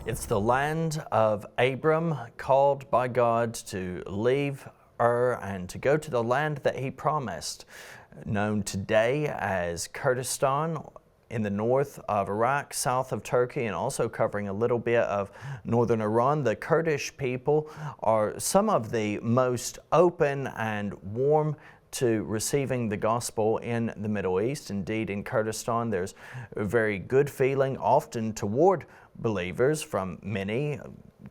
It's the land of Abram, called by God to leave Ur and to go to the land that he promised, known today as Kurdistan, in the north of Iraq, south of Turkey, and also covering a little bit of northern Iran. The Kurdish people are some of the most open and warm to receiving the gospel in the Middle East. Indeed, in Kurdistan, there's a very good feeling often toward believers from many.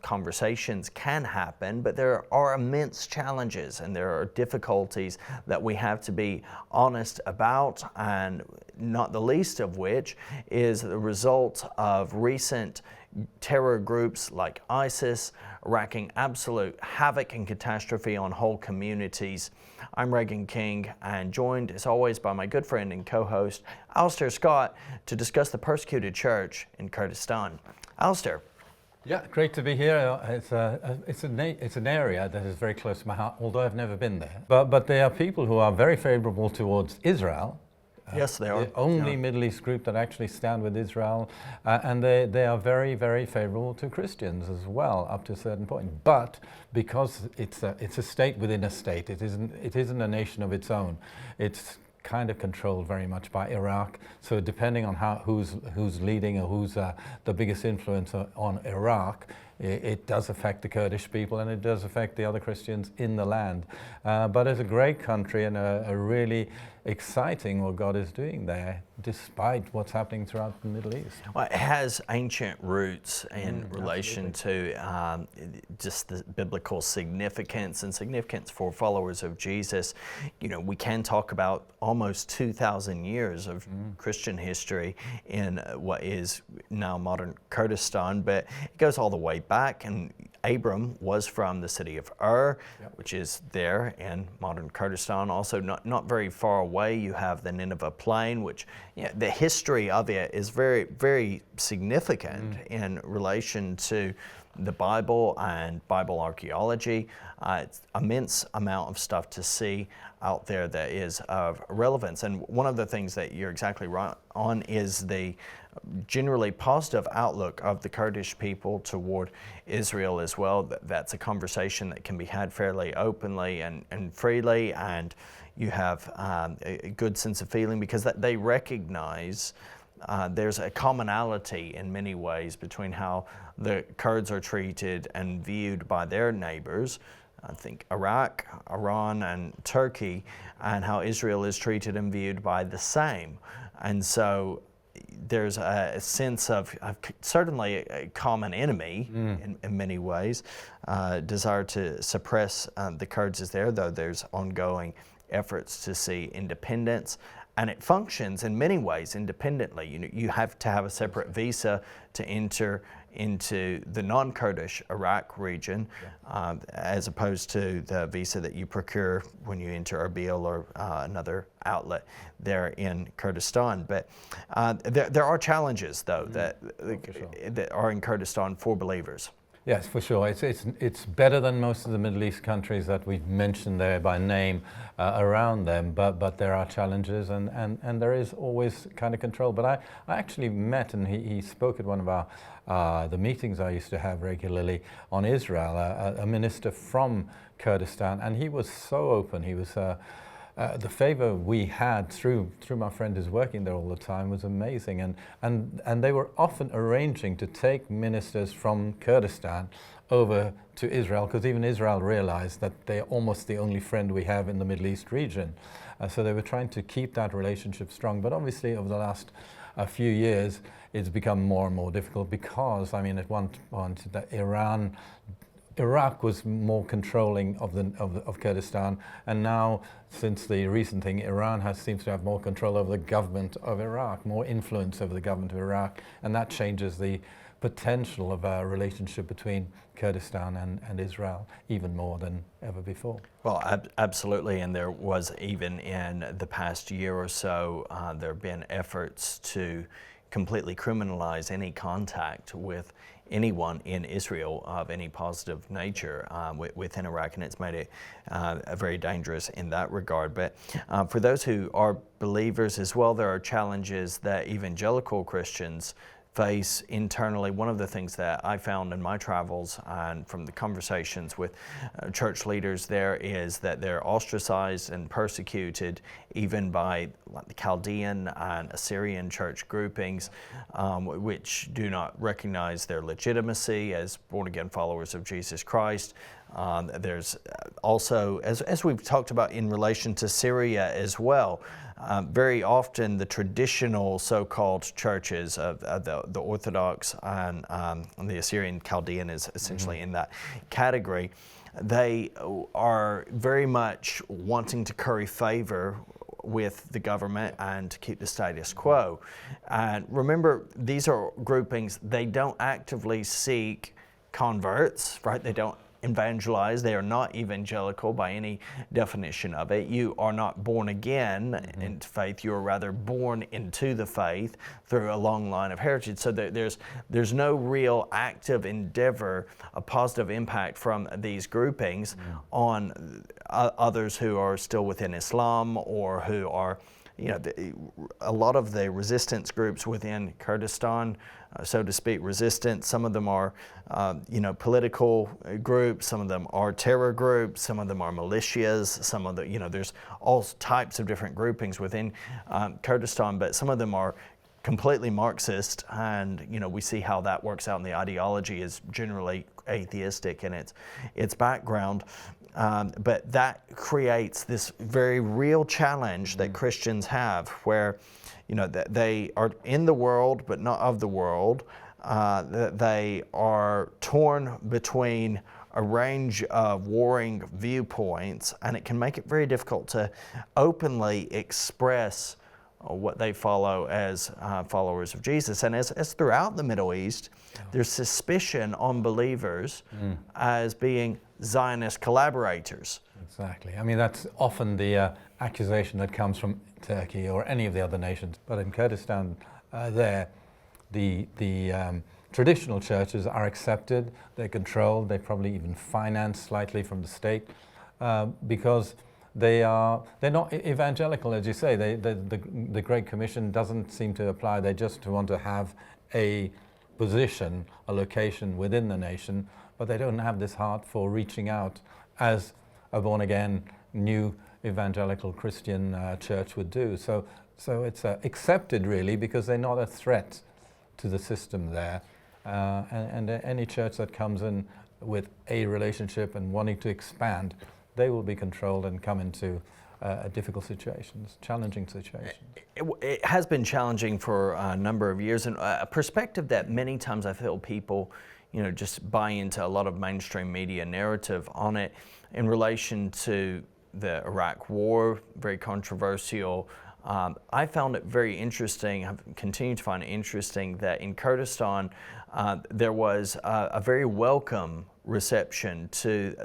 Conversations can happen, but there are immense challenges and there are difficulties that we have to be honest about, and not the least of which is the result of recent terror groups like ISIS wreaking absolute havoc and catastrophe on whole communities. I'm Reagan King, and joined as always by my good friend and co-host Alistair Scott to discuss the persecuted church in Kurdistan. Alistair. Yeah, great to be here. It's an area that is very close to my heart, although I've never been there. But there are people who are very favorable towards Israel. Yes, they are. The only Middle East group that actually stand with Israel, and they are very, very favorable to Christians as well, up to a certain point. But because it's a state within a state, it isn't a nation of its own. It's kind of controlled very much by Iraq. So depending on who's leading or who's the biggest influence on Iraq, it does affect the Kurdish people, and it does affect the other Christians in the land. But it's a great country and a really exciting what God is doing there, despite what's happening throughout the Middle East. Well, it has ancient roots in relation to just the biblical significance and significance for followers of Jesus. You know, we can talk about almost 2,000 years of Christian history in what is now modern Kurdistan, but it goes all the way back. And Abram was from the city of Ur, which is there in modern Kurdistan. Also not very far away, you have the Nineveh Plain, which the history of it is very, very significant in relation to the Bible and Bible archaeology. It's immense amount of stuff to see out there that is of relevance. And one of the things that you're exactly right on is the generally positive outlook of the Kurdish people toward Israel as well. That's a conversation that can be had fairly openly and freely, and you have a good sense of feeling because they recognize there's a commonality in many ways between how the Kurds are treated and viewed by their neighbors, I think Iraq, Iran, and Turkey, and how Israel is treated and viewed by the same. And so there's a sense of certainly a common enemy in many ways. Desire to suppress the Kurds is there, though there's ongoing efforts to see independence. And it functions in many ways independently. You have to have a separate visa to enter into the non-Kurdish Iraq region, as opposed to the visa that you procure when you enter Erbil or another outlet there in Kurdistan. But there are challenges, though, that are in Kurdistan for believers. Yes, for sure. It's better than most of the Middle East countries that we've mentioned there by name around them, but there are challenges and there is always kind of control. But I actually met, and he spoke at one of the meetings I used to have regularly on Israel, a minister from Kurdistan, and he was so open. He was the favor we had through my friend who's working there all the time was amazing, and they were often arranging to take ministers from Kurdistan over to Israel, because even Israel realized that they're almost the only friend we have in the Middle East region. So they were trying to keep that relationship strong. But obviously over the last few years, it's become more and more difficult because, I mean, at one point, Iraq was more controlling of Kurdistan, and now, since the recent thing, Iran seems to have more control over the government of Iraq, more influence over the government of Iraq, and that changes the potential of a relationship between Kurdistan and Israel even more than ever before. Well, absolutely, and there was even in the past year or so, there have been efforts to completely criminalize any contact with anyone in Israel of any positive nature within Iraq, and it's made it very dangerous in that regard. But for those who are believers as well, there are challenges that evangelical Christians face internally. One of the things that I found in my travels and from the conversations with church leaders there is that they're ostracized and persecuted even by like the Chaldean and Assyrian church groupings, which do not recognize their legitimacy as born-again followers of Jesus Christ. There's also, as we've talked about in relation to Syria as well, very often the traditional so-called churches of the Orthodox and the Assyrian Chaldean is essentially in that category. They are very much wanting to curry favor with the government and to keep the status quo. And remember, these are groupings, they don't actively seek converts, right? They don't evangelize. They are not evangelical by any definition of it. You are not born again into faith. You are rather born into the faith through a long line of heritage. So there's no real active endeavor, a positive impact from these groupings on others who are still within Islam or who are, a lot of the resistance groups within Kurdistan, so to speak, resistant. Some of them are, political groups. Some of them are terror groups. Some of them are militias. Some of the, there's all types of different groupings within Kurdistan, but some of them are completely Marxist, and we see how that works out, and the ideology is generally atheistic in its background. But that creates this very real challenge that Christians have, where that they are in the world but not of the world. That they are torn between a range of warring viewpoints, and it can make it very difficult to openly express what they follow as followers of Jesus. And as throughout the Middle East, there's suspicion on believers as being Zionist collaborators. Exactly. I mean, that's often the accusation that comes from Turkey or any of the other nations. But in Kurdistan, the traditional churches are accepted, they're controlled, they're probably even financed slightly from the state because they're not evangelical, as you say. The Great Commission doesn't seem to apply. They just want to have a position, a location within the nation, but they don't have this heart for reaching out as a born-again, new evangelical Christian church would do. So it's accepted really because they're not a threat to the system there. And any church that comes in with a relationship and wanting to expand, they will be controlled and come into difficult situations, challenging situations. It has been challenging for a number of years, and a perspective that many times I feel people just buy into a lot of mainstream media narrative on it in relation to the Iraq War, very controversial. I found it very interesting, I've continued to find it interesting, that in Kurdistan there was a very welcome reception to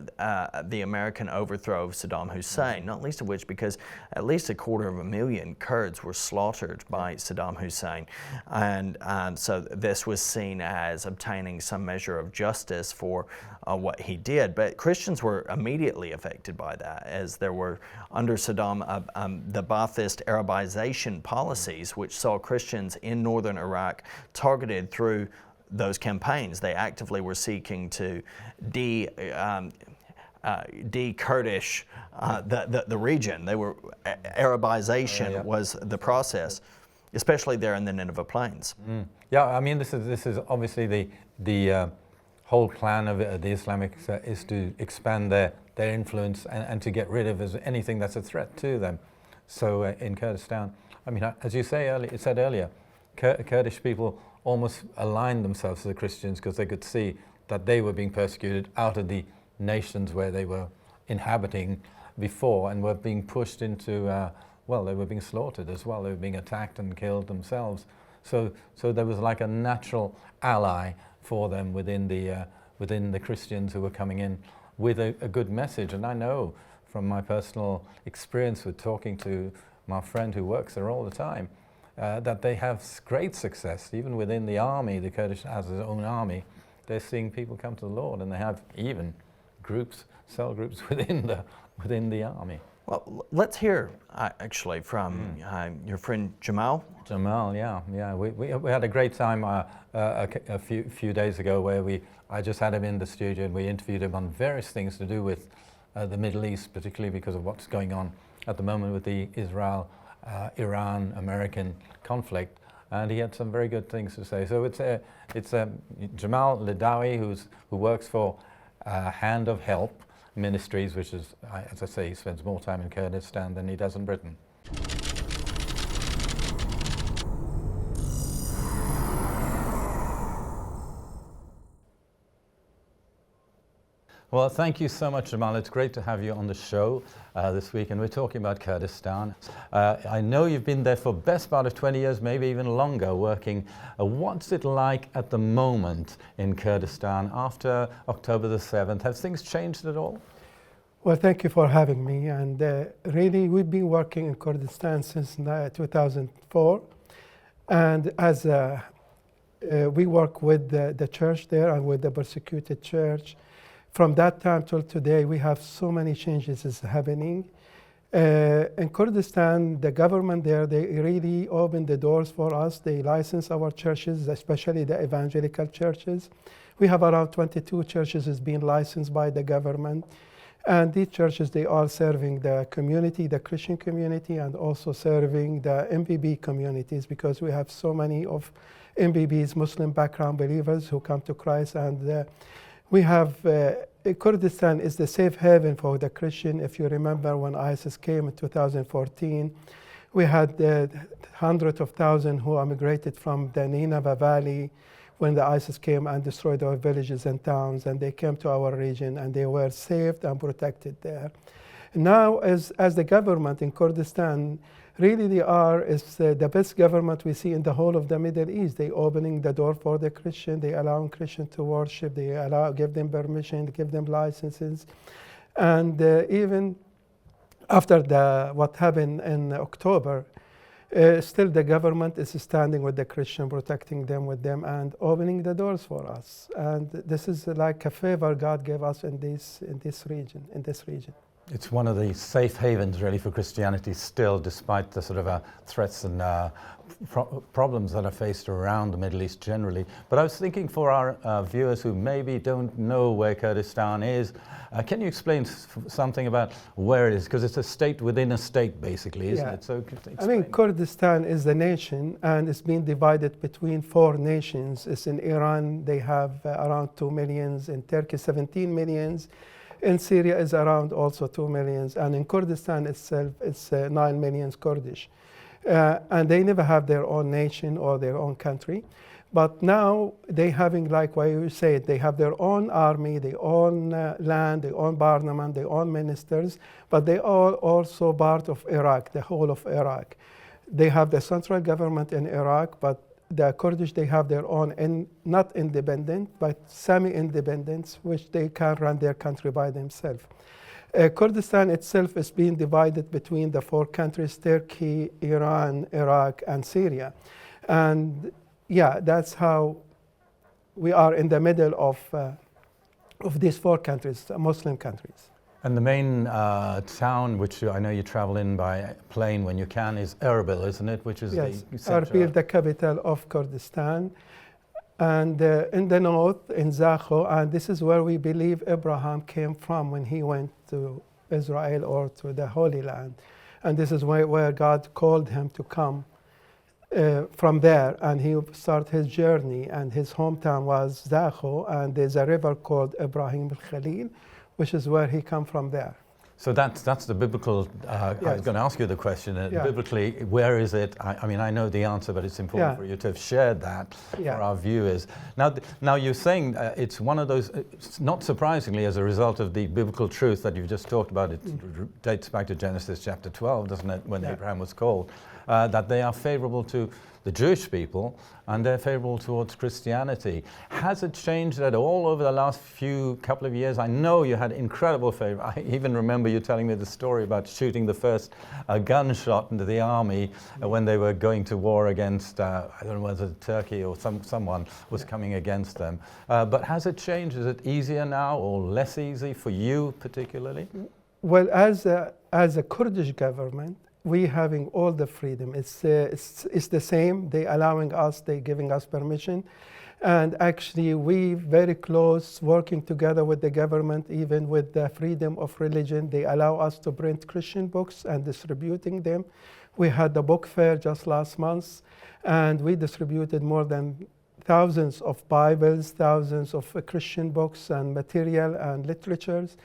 the American overthrow of Saddam Hussein, not least of which because at least 250,000 Kurds were slaughtered by Saddam Hussein. And so this was seen as obtaining some measure of justice for what he did. But Christians were immediately affected by that, as there were, under Saddam, the Ba'athist Arabization policies, which saw Christians in northern Iraq targeted through those campaigns. They actively were seeking to de-Kurdish the region. They were Arabization was the process, especially there in the Nineveh Plains. Yeah, I mean, this is obviously the whole plan of the Islamic is to expand their influence and to get rid of anything that's a threat to them. So in Kurdistan, I mean, as you said earlier, Kurdish people almost aligned themselves to the Christians because they could see that they were being persecuted out of the nations where they were inhabiting before and were being pushed into, they were being slaughtered as well. They were being attacked and killed themselves. So there was like a natural ally for them within the Christians who were coming in with a good message. And I know from my personal experience with talking to my friend who works there all the time, that they have great success, even within the army. The Kurdish has their own army. They're seeing people come to the Lord, and they have even cell groups within the army. Well, let's hear actually from your friend Jamal. Jamal, yeah. We had a great time a few days ago where I just had him in the studio and we interviewed him on various things to do with the Middle East, particularly because of what's going on at the moment with the Iran-American conflict. And he had some very good things to say. So it's Jamal Ladawi who works for Hand of Help Ministries, which is, as I say, he spends more time in Kurdistan than he does in Britain. Well, thank you so much, Jamal. It's great to have you on the show this week, and we're talking about Kurdistan. I know you've been there for best part of 20 years, maybe even longer, working. What's it like at the moment in Kurdistan after October the 7th? Have things changed at all? Well, thank you for having me. And really, we've been working in Kurdistan since 2004. And as we work with the church there and with the persecuted church. From that time till today, we have so many changes is happening. In Kurdistan, the government there, they really opened the doors for us. They license our churches, especially the evangelical churches. We have around 22 churches is being licensed by the government. And these churches, they are serving the community, the Christian community, and also serving the MBB communities, because we have so many of MBBs, Muslim background believers, who come to Christ. And we have, Kurdistan is the safe haven for the Christian. If you remember when ISIS came in 2014, we had hundreds of thousands who emigrated from the Nineveh Valley when the ISIS came and destroyed our villages and towns, and they came to our region and they were saved and protected there. Now, as the government in Kurdistan, really they are the best government we see in the whole of the Middle East. They opening the door for the Christian, they allowing Christian to worship, they give them permission, give them licenses. And even after what happened in October, still the government is standing with the Christian, protecting them with them and opening the doors for us. And this is like a favor God gave us in this region. It's one of the safe havens, really, for Christianity still, despite the sort of threats and problems that are faced around the Middle East generally. But I was thinking for our viewers who maybe don't know where Kurdistan is, can you explain something about where it is? Because it's a state within a state, basically, isn't it? So I mean, Kurdistan is a nation, and it's been divided between 4 nations. It's in Iran, they have around 2 millions, in Turkey 17 millions. In Syria is around also 2 millions, and in Kurdistan itself, it's 9 millions Kurdish. And they never have their own nation or their own country. But now they having, like what you said, they have their own army, their own land, their own parliament, their own ministers, but they are also part of Iraq, the whole of Iraq. They have the central government in Iraq, but the Kurdish, they have their own, not independent, but semi-independence, which they can run their country by themselves. Kurdistan itself is being divided between the 4 countries, Turkey, Iran, Iraq, and Syria. And yeah, that's how we are in the middle of these 4 countries, Muslim countries. And the main town, which I know you travel in by plane when you can, is Erbil, isn't it? Which is yes, the central... Erbil, the capital of Kurdistan. And in the north, in Zakho, and this is where we believe Abraham came from when he went to Israel or to the Holy Land. And this is where God called him to come from there, and he started his journey, and his hometown was Zakho, and there's a river called Ibrahim al-Khalil, which is where he come from there. So that's the biblical, yes. I was going to ask you the question, biblically, where is it? I mean, I know the answer, but it's important for you to have shared that for our viewers. Now you're saying it's one of those, not surprisingly, as a result of the biblical truth that you've just talked about, it dates back to Genesis chapter 12, doesn't it, when Abraham was called, that they are favorable to the Jewish people, and they're favorable towards Christianity. Has it changed at all over the last couple of years? I know you had incredible favor. I even remember you telling me the story about shooting the first gunshot into the army when they were going to war against, I don't know whether Turkey or someone was coming against them. But has it changed? Is it easier now or less easy for you particularly? Well, as a Kurdish government, we having all the freedom. It's the same. They allowing us, they giving us permission. And actually, we very close working together with the government, even with the freedom of religion. They allow us to print Christian books and distributing them. We had the book fair just last month, and we distributed more than thousands of Bibles, thousands of Christian books and material and literatures.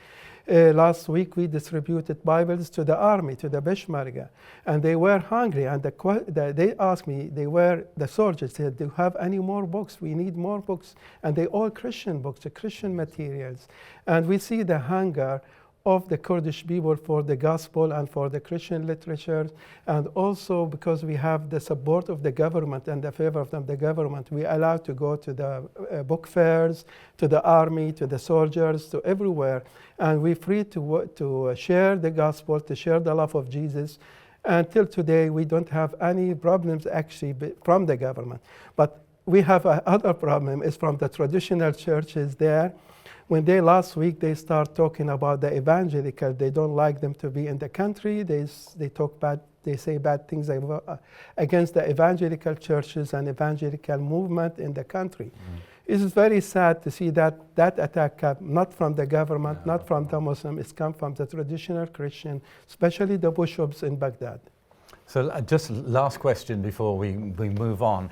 Last week, we distributed Bibles to the army, to the Peshmerga, and they were hungry. And they asked me, the soldiers said, do you have any more books? We need more books. And they all Christian books, Christian materials. And we see the hunger of the Kurdish people for the gospel and for the Christian literature. And also because we have the support of the government and the favor of the government, we are allowed to go to the book fairs, to the army, to the soldiers, to everywhere. And we're free to share the gospel, to share the love of Jesus. Until today, we don't have any problems actually from the government. But we have another problem is from the traditional churches there. When last week they start talking about the evangelical, they don't like them to be in the country. They talk bad, they say bad things against the evangelical churches and evangelical movement in the country. It is very sad to see that attack come not from the government, not from the Muslim. It's come from the traditional Christian, especially the bishops in Baghdad. So just last question before we move on.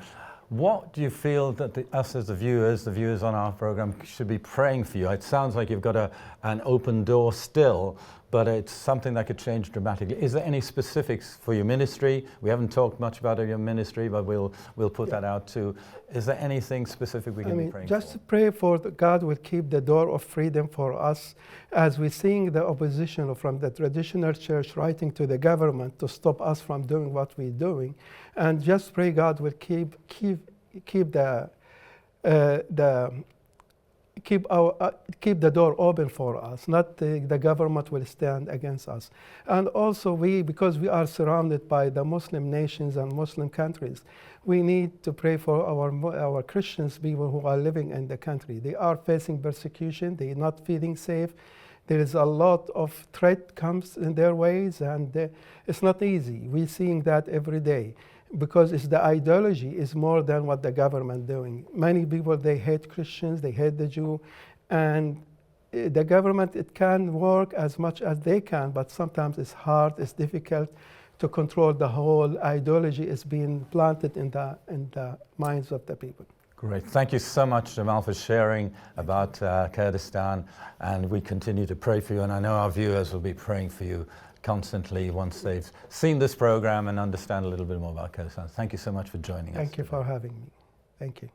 What do you feel that us as the viewers on our program should be praying for you? It sounds like you've got an open door still, but it's something that could change dramatically. Is there any specifics for your ministry? We haven't talked much about your ministry, but we'll put that out too. Is there anything specific we can be praying just for? Pray for God will keep the door of freedom for us, as we're seeing the opposition from the traditional church writing to the government to stop us from doing what we're doing, and just pray God will keep the door open for us, not the government will stand against us. And also because we are surrounded by the Muslim nations and Muslim countries, we need to pray for our Christians, people who are living in the country. They are facing persecution, they're not feeling safe. There is a lot of threat comes in their ways, and it's not easy. We're seeing that every day, because it's the ideology is more than what the government doing. Many people, they hate Christians, they hate the Jew, and the government, it can work as much as they can, but sometimes it's hard, it's difficult to control the whole ideology is being planted in the minds of the people. Great. Thank you so much, Jamal, for sharing about Kurdistan, and we continue to pray for you, and I know our viewers will be praying for you constantly once they've seen this program and understand a little bit more about Kurdistan. Thank you so much for joining us. Thank you for having me. Thank you.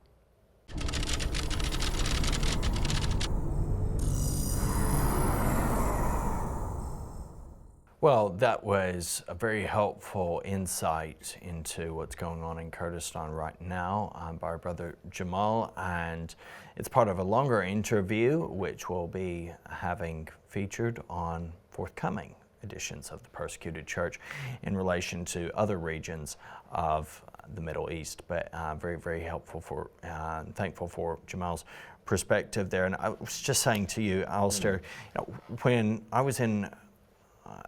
Well, that was a very helpful insight into what's going on in Kurdistan right now by our brother Jamal, and it's part of a longer interview which we'll be having featured on forthcoming editions of the Persecuted Church in relation to other regions of the Middle East. But very, very helpful thankful for Jamal's perspective there. And I was just saying to you, Alistair, when I was in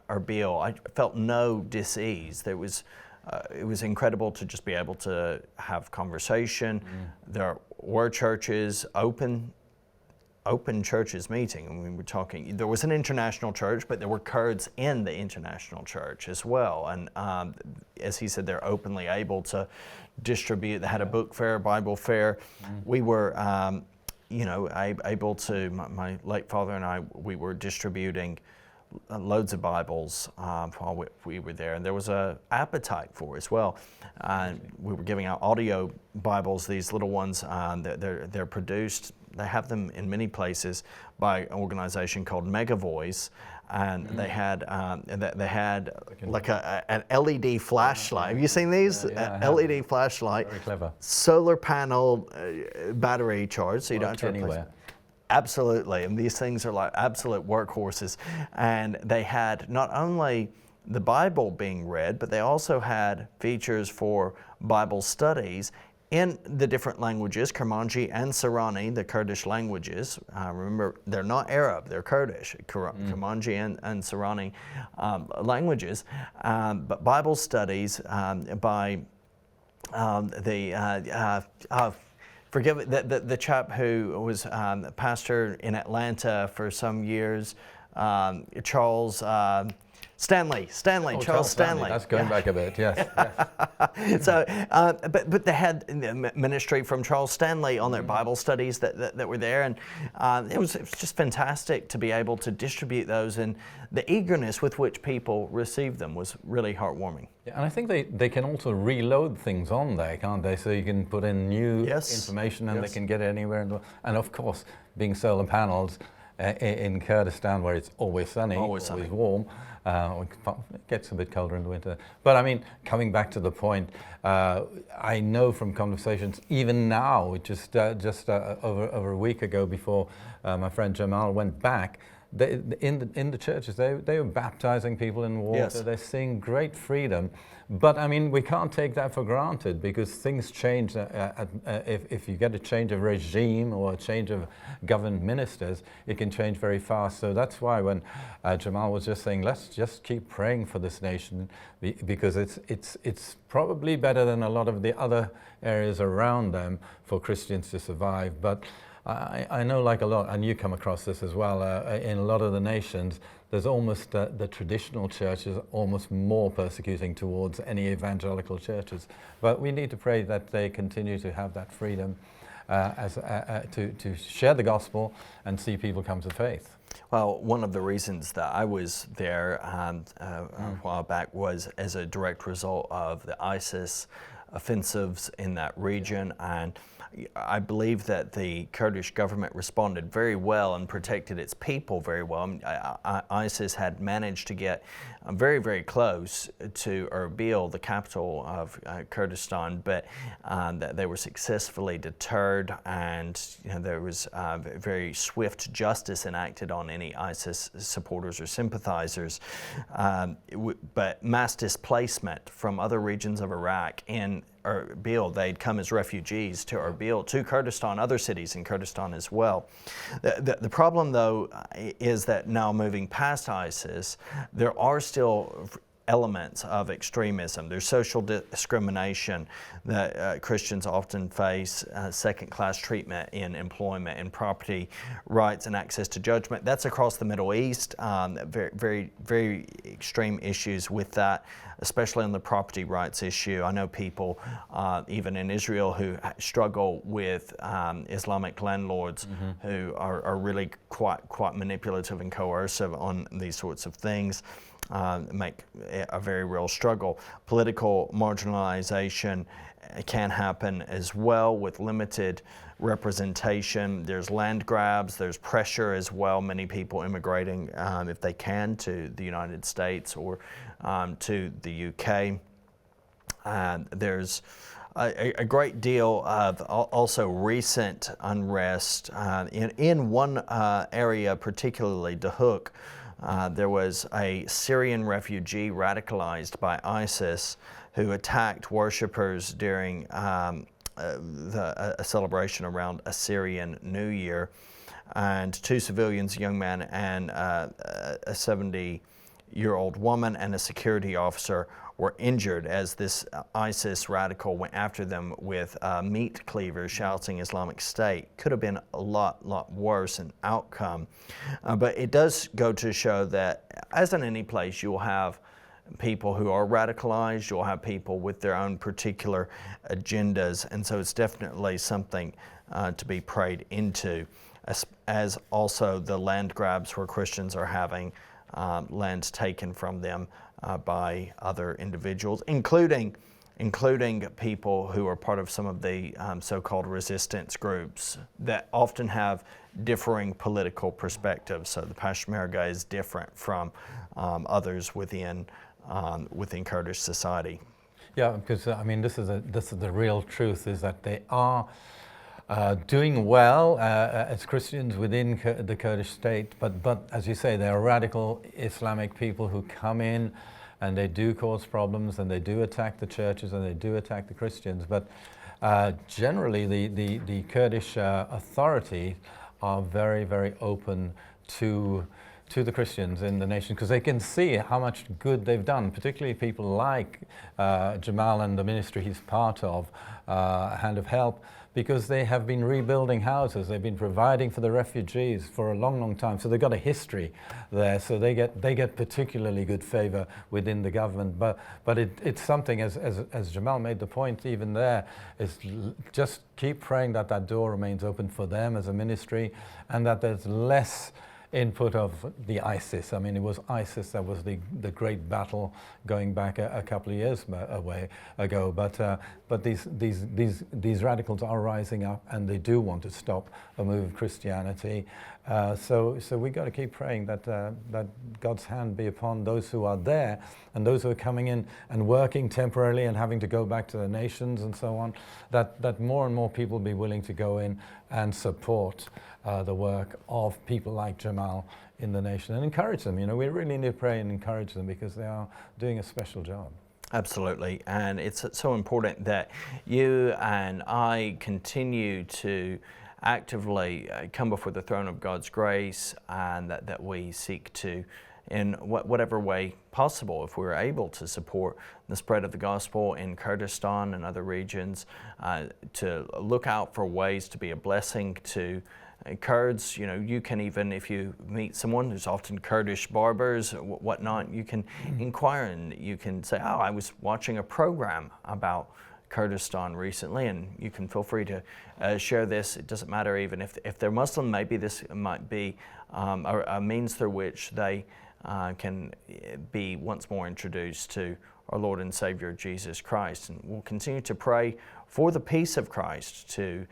Erbil, I felt no dis-ease. It was incredible to just be able to have conversation. There were churches, open churches meeting. I mean, we're talking, there was an international church, but there were Kurds in the international church as well. And as he said, they're openly able to distribute. They had a book fair, Bible fair. We were, able to, my late father and I, we were distributing loads of Bibles while we were there, and there was an appetite for it as well. We were giving out audio Bibles, these little ones. They're produced. They have them in many places by an organization called Mega Voice, and they had like an LED flashlight. Have you seen these? LED flashlight. Very clever. Solar panel, battery charged, so you don't have to replace anywhere. Absolutely, and these things are like absolute workhorses. And they had not only the Bible being read, but they also had features for Bible studies in the different languages, Kurmanji and Sorani, the Kurdish languages. Remember, they're not Arab, they're Kurdish, Kurmanji and Sorani languages. But Bible studies by forgive the chap who was pastor in Atlanta for some years, Charles Stanley. Oh, Charles Stanley. That's going back a bit, yes. Yes. So, but they had ministry from Charles Stanley on their Bible studies that were there, and it was just fantastic to be able to distribute those, and the eagerness with which people received them was really heartwarming. Yeah, and I think they can also reload things on there, can't they? So you can put in new information, and they can get it anywhere. And of course, being solar panels in Kurdistan, where it's always sunny, always warm, it gets a bit colder in the winter. But I mean, coming back to the point, I know from conversations, even now, just over a week ago, before my friend Jamal went back, in the churches, they were baptizing people in water. Yes. They're seeing great freedom. But I mean, we can't take that for granted, because things change. If you get a change of regime or a change of government ministers, it can change very fast. So that's why when Jamal was just saying, let's just keep praying for this nation, because it's probably better than a lot of the other areas around them for Christians to survive. But I know, like a lot, and you come across this as well, in a lot of the nations, there's almost the traditional churches almost more persecuting towards any evangelical churches. But we need to pray that they continue to have that freedom to share the gospel and see people come to faith. Well, one of the reasons that I was there a while back was as a direct result of the ISIS offensives in that region, and I believe that the Kurdish government responded very well and protected its people very well. ISIS had managed to get very, very close to Erbil, the capital of Kurdistan, but that they were successfully deterred, and there was very swift justice enacted on any ISIS supporters or sympathizers. But mass displacement from other regions of Iraq in Erbil, they'd come as refugees to Erbil, to Kurdistan, other cities in Kurdistan as well. The problem, though, is that now moving past ISIS, there are still elements of extremism. There's social discrimination that Christians often face, second-class treatment in employment and property rights and access to judgment. That's across the Middle East. Very, very, very extreme issues with that, especially on the property rights issue. I know people, even in Israel, who struggle with Islamic landlords who are really quite manipulative and coercive on these sorts of things. Make a very real struggle. Political marginalization can happen as well with limited representation. There's land grabs, there's pressure as well. Many people immigrating, if they can, to the United States or to the UK. There's a great deal of also recent unrest in one area, particularly Dahuk. There was a Syrian refugee radicalized by ISIS who attacked worshipers during a celebration around a Syrian New Year. And two civilians, a young man and a 70-year-old woman and a security officer, were injured as this ISIS radical went after them with meat cleavers shouting Islamic State. Could have been a lot worse in outcome. But it does go to show that, as in any place, you'll have people who are radicalized, you'll have people with their own particular agendas, and so it's definitely something to be prayed into, as also the land grabs where Christians are having land taken from them by other individuals, including people who are part of some of the so-called resistance groups that often have differing political perspectives. So the Peshmerga is different from others within Kurdish society. Yeah, because I mean, this is the real truth, is that they are doing well as Christians within the Kurdish state, but as you say, there are radical Islamic people who come in and they do cause problems and they do attack the churches and they do attack the Christians. But generally the Kurdish authorities are very, very open to the Christians in the nation, because they can see how much good they've done, particularly people like Jamal and the ministry he's part of, Hand of Help, because they have been rebuilding houses, they've been providing for the refugees for a long, long time. So they've got a history there, so they get particularly good favor within the government. But it's something, as Jamal made the point even there, is just keep praying that that door remains open for them as a ministry, and that there's less input of the ISIS. I mean, it was ISIS that was the great battle going back a couple of years ago. But these radicals are rising up, and they do want to stop a move of Christianity. So we got to keep praying that God's hand be upon those who are there, and those who are coming in and working temporarily and having to go back to their nations and so on. That more and more people be willing to go in and support the work of people like Jamal in the nation, and encourage them. You know, we really need to pray and encourage them, because they are doing a special job. Absolutely, and it's so important that you and I continue to actively come before the throne of God's grace, and that we seek to, in whatever way possible, if we're able to support the spread of the gospel in Kurdistan and other regions, to look out for ways to be a blessing to Kurds. You know, you can even, if you meet someone, there's often Kurdish barbers, whatnot, you can inquire, and you can say, oh, I was watching a program about Kurdistan recently, and you can feel free to share this. It doesn't matter even if they're Muslim, maybe this might be a means through which they can be once more introduced to our Lord and Savior Jesus Christ. And we'll continue to pray for the peace of Christ to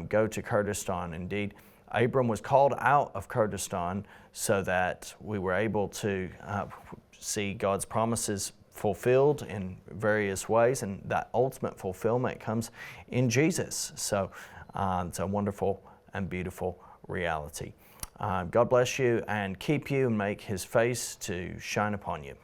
go to Kurdistan. Indeed, Abram was called out of Kurdistan so that we were able to see God's promises fulfilled in various ways, and that ultimate fulfillment comes in Jesus. So it's a wonderful and beautiful reality. God bless you and keep you, and make His face to shine upon you.